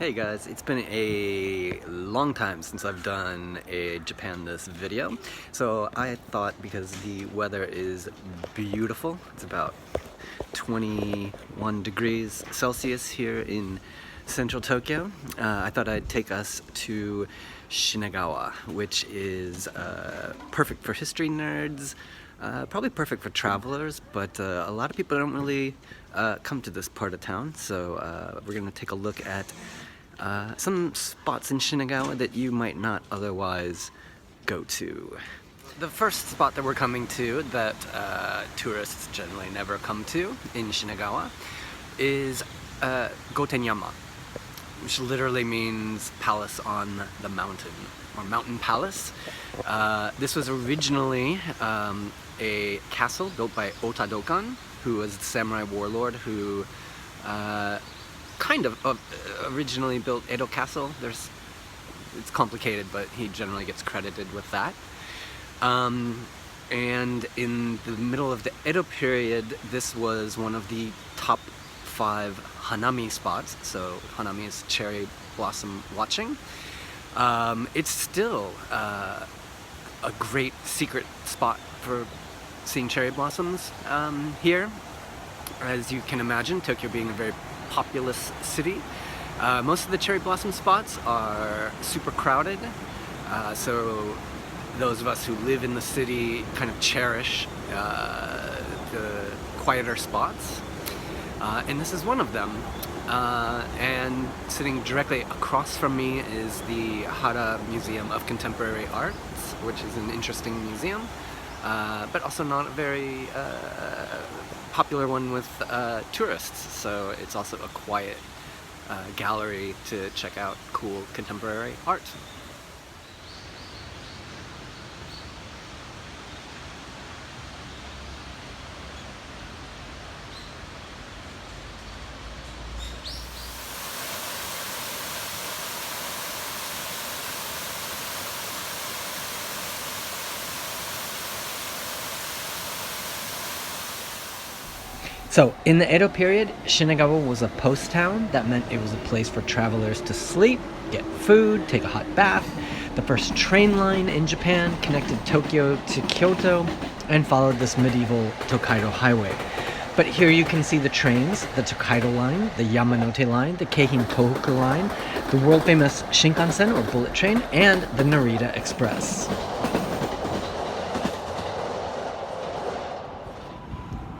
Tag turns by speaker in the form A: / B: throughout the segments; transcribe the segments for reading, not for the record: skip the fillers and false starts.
A: Hey guys, it's been a long time since I've done a Japan this video, so I thought because the weather is beautiful, it's about 21 degrees Celsius here in central Tokyo, I thought I'd take us to Shinagawa, which is perfect for history nerds, probably perfect for travelers, but a lot of people don't really come to this part of town, so we're going to take a look at some spots in Shinagawa that you might not otherwise go to. The first spot that we're coming to that tourists generally never come to in Shinagawa is Gotenyama, which literally means palace on the mountain, or mountain palace. This was originally a castle built by Ota Dokan, who was the samurai warlord who kind of originally built Edo Castle. It's complicated, but he generally gets credited with that. And in the middle of the Edo period, this was one of the top 5 hanami spots. So hanami is cherry blossom watching. It's still a great secret spot for seeing cherry blossoms here. As you can imagine, Tokyo being a very populous city, most of the cherry blossom spots are super crowded, so those of us who live in the city kind of cherish the quieter spots, and this is one of them. And sitting directly across from me is the Hara Museum of Contemporary Arts, which is an interesting museum, but also not a very popular one with tourists, so it's also a quiet gallery to check out cool contemporary art. So, in the Edo period, Shinagawa was a post town. That meant it was a place for travelers to sleep, get food, take a hot bath. The first train line in Japan connected Tokyo to Kyoto and followed this medieval Tokaido highway. But here you can see the trains, the Tokaido line, the Yamanote line, the Keihin Tohoku line, the world-famous Shinkansen or bullet train, and the Narita Express.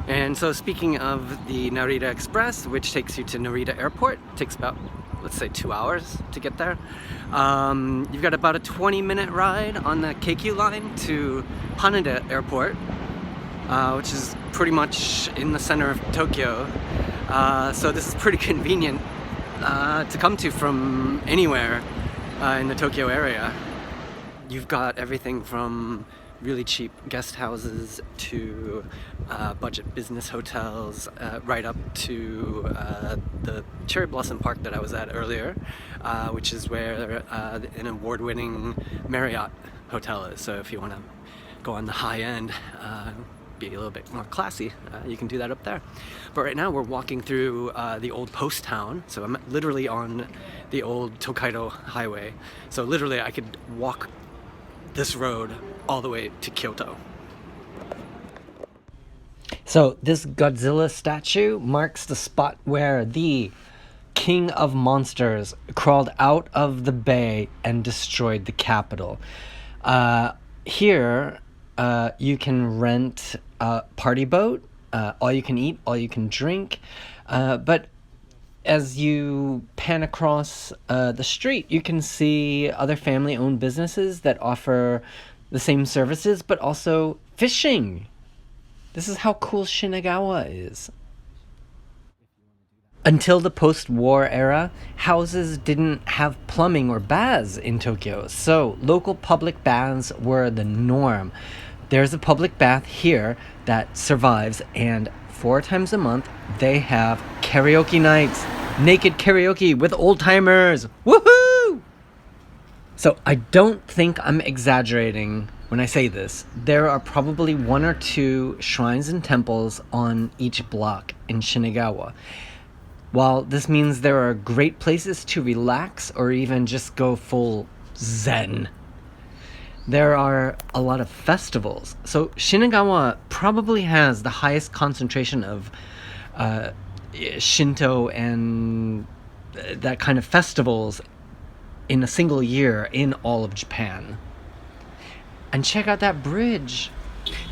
A: And so speaking of the Narita Express, which takes you to Narita Airport, it takes about, let's say, 2 hours to get there. You've got about a 20-minute ride on the Keikyu line to Haneda Airport, which is pretty much in the center of Tokyo. So this is pretty convenient to come to from anywhere in the Tokyo area. You've got everything from really cheap guest houses to budget business hotels, right up to the Cherry Blossom Park that I was at earlier, which is where an award-winning Marriott hotel is. So if you want to go on the high end, be a little bit more classy, you can do that up there. But right now we're walking through the old post town, so I'm literally on the old Tokaido highway. So literally I could walk this road all the way to Kyoto. So this Godzilla statue marks the spot where the King of Monsters crawled out of the bay and destroyed the capital. Here you can rent a party boat, all you can eat, all you can drink, but as you pan across the street, you can see other family-owned businesses that offer the same services, but also fishing. This is how cool Shinagawa is. Until the post-war era, houses didn't have plumbing or baths in Tokyo, so local public baths were the norm. There's a public bath here that survives, and 4 times a month, they have karaoke nights. Naked karaoke with old-timers. Woohoo! So I don't think I'm exaggerating when I say this. There are probably 1 or 2 shrines and temples on each block in Shinagawa. While this means there are great places to relax or even just go full zen, there are a lot of festivals. So Shinagawa probably has the highest concentration of Shinto and that kind of festivals in a single year in all of Japan. And check out that bridge.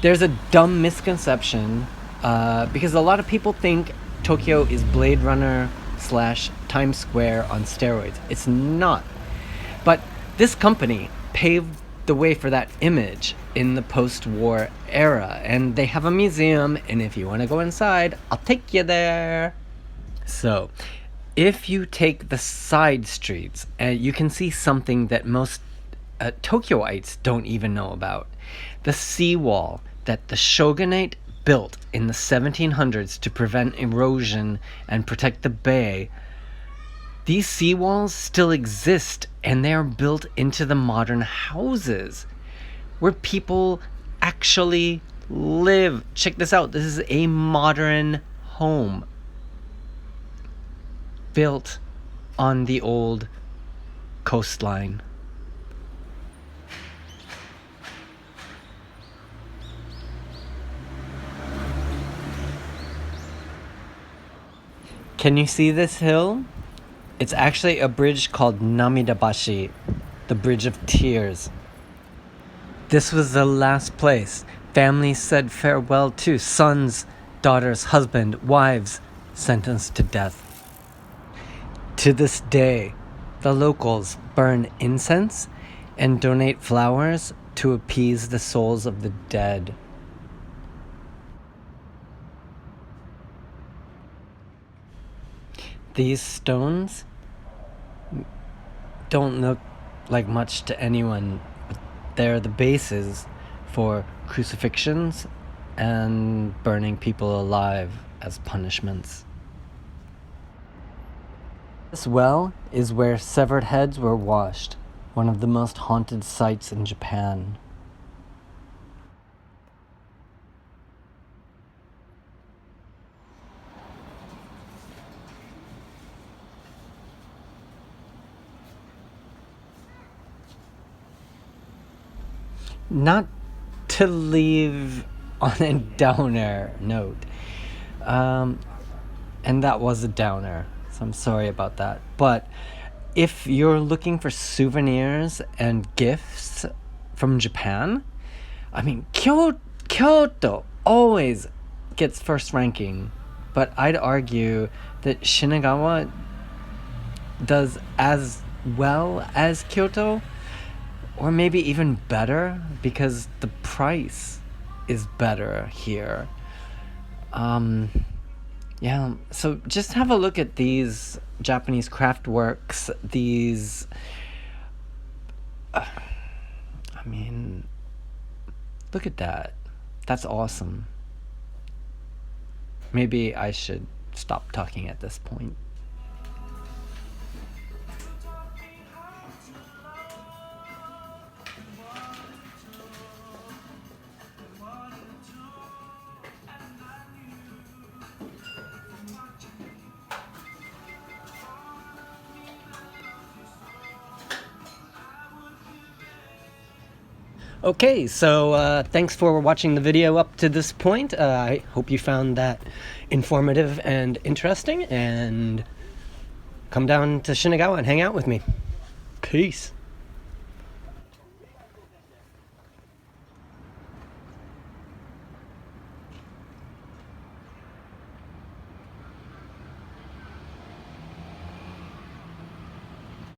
A: There's a dumb misconception because a lot of people think Tokyo is Blade Runner / Times Square on steroids. It's not. But this company paved the way for that image in the post-war era, and they have a museum, and if you want to go inside, I'll take you there. So if you take the side streets, you can see something that most Tokyoites don't even know about. The seawall that the shogunate built in the 1700s to prevent erosion and protect the bay. These seawalls still exist, and they are built into the modern houses where people actually live. Check this out. This is a modern home built on the old coastline. Can you see this hill? It's actually a bridge called Namidabashi, the Bridge of Tears. This was the last place families said farewell to sons, daughters, husband, wives sentenced to death. To this day, the locals burn incense and donate flowers to appease the souls of the dead. These stones don't look like much to anyone, but they're the bases for crucifixions and burning people alive as punishments. This well is where severed heads were washed, one of the most haunted sites in Japan. Not to leave on a downer note, and that was a downer, so I'm sorry about that. But if you're looking for souvenirs and gifts from Japan, I mean, Kyoto always gets first ranking, but I'd argue that Shinagawa does as well as Kyoto, or maybe even better, because the price is better here. Yeah, so just have a look at these Japanese craft works, these, I mean, look at that. That's awesome. Maybe I should stop talking at this point. Okay, so thanks for watching the video up to this point. I hope you found that informative and interesting, and come down to Shinagawa and hang out with me. Peace.